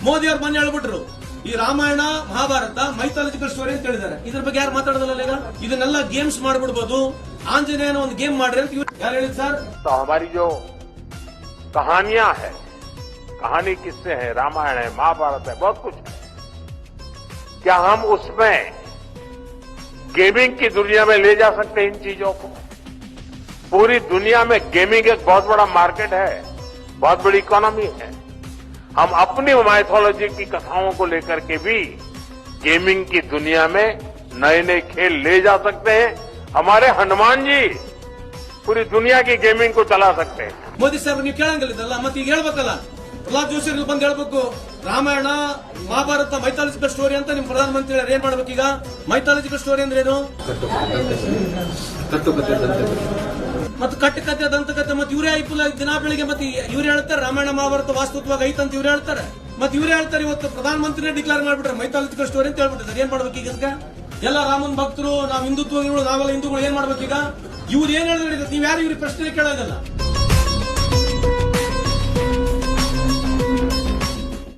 ಮೋದಿ ಅವ್ರು ಮೊನ್ನೆ ಹೇಳ್ಬಿಟ್ರು ಈ ರಾಮಾಯಣ ಮಹಾಭಾರತ ಮೈಥಾಲಜಿಕಲ್ ಸ್ಟೋರಿ ಅಂತ ಹೇಳಿದ್ದಾರೆ. ಇದ್ರ ಬಗ್ಗೆ ಯಾರು ಮಾತಾಡೋದಲ್ಲ ಈಗ. ಇದನ್ನೆಲ್ಲ ಗೇಮ್ಸ್ ಮಾಡ್ಬಿಡ್ಬೋದು, ಆಂಜನೇಯನ ಒಂದು ಗೇಮ್ ಮಾಡ್ರಿ ಅಂತ ಯಾರು ಹೇಳಿದ್ ಸರ್? हमारी जो कहानियां है, कहानी किससे है, रामायण है, महाभारत है, बहुत कुछ है. क्या हम उसमें गेमिंग की दुनिया में ले जा सकते हैं इन चीजों को? पूरी दुनिया में गेमिंग एक बहुत बड़ा मार्केट है, बहुत बड़ी इकोनॉमी है. हम अपनी माइथोलॉजी की कथाओं को लेकर के भी गेमिंग की दुनिया में नए नए खेल ले जा सकते हैं. हमारे हनुमान जी पूरी दुनिया की गेमिंग को चला सकते हैं. ಮೋದಿ ಸಾಹೇಬ್ ನೀವು ಕೇಳಂಗಿಲ್ಲದಲ್ಲ, ಮತ್ತೆ ಈಗ ಹೇಳ್ಬೇಕಲ್ಲ. ಪ್ರಹ್ಲಾದ್ ಜೋಶಿ ಬಂದು ಹೇಳ್ಬೇಕು ರಾಮಾಯಣ ಮಹಾಭಾರತ ಮೈಥಾಲಜಿಕಲ್ ಸ್ಟೋರಿ ಅಂತ ನಿಮ್ ಪ್ರಧಾನಮಂತ್ರಿ ಏನ್ ಮಾಡ್ಬೇಕೀಗ? ಮೈಥಾಲಜಿಕಲ್ ಸ್ಟೋರಿ ಅಂದ್ರೆ ಏನು? ಮತ್ತೆ ಕಟ್ಟುಕತೆ ದಂತಕತೆ ಮತ್ತೆ ಇವರೇ ಐಪುಲ ದಿನ ಬೆಳಿಗ್ಗೆ ಮತ್ತೆ ಇವ್ರು ಹೇಳ್ತಾರೆ ರಾಮಾಯಣ ಮಹಾಭಾರತ ವಾಸ್ತವವಾಗಿ ಐತಂತ ಇವ್ರು ಹೇಳ್ತಾರೆ. ಮತ್ತೆ ಇವ್ರು ಹೇಳ್ತಾರೆ ಇವತ್ತು ಪ್ರಧಾನಮಂತ್ರಿನೇ ಡಿಕ್ಲೇರ್ ಮಾಡ್ಬಿಟ್ರೆ ಮೈಥಾಲಜಿಕಲ್ ಸ್ಟೋರಿ ಅಂತ ಹೇಳ್ಬಿಟ್ಟಿದ್ದಾರೆ. ಏನ್ ಮಾಡ್ಬೇಕೀಗ? ಎಲ್ಲ ರಾಮನ್ ಭಕ್ತರು, ನಾವ್ ಹಿಂದುತ್ವಗಳು, ನಾವೆಲ್ಲ ಹಿಂದೂಗಳು ಏನ್ ಮಾಡ್ಬೇಕೀಗ? ಇವ್ರು ಏನ್ ಹೇಳಿದ್ರೆ ನೀವ್ ಯಾರು ಇವ್ರಿಗೆ ಪ್ರಶ್ನೆ ಕೇಳೋದಲ್ಲ.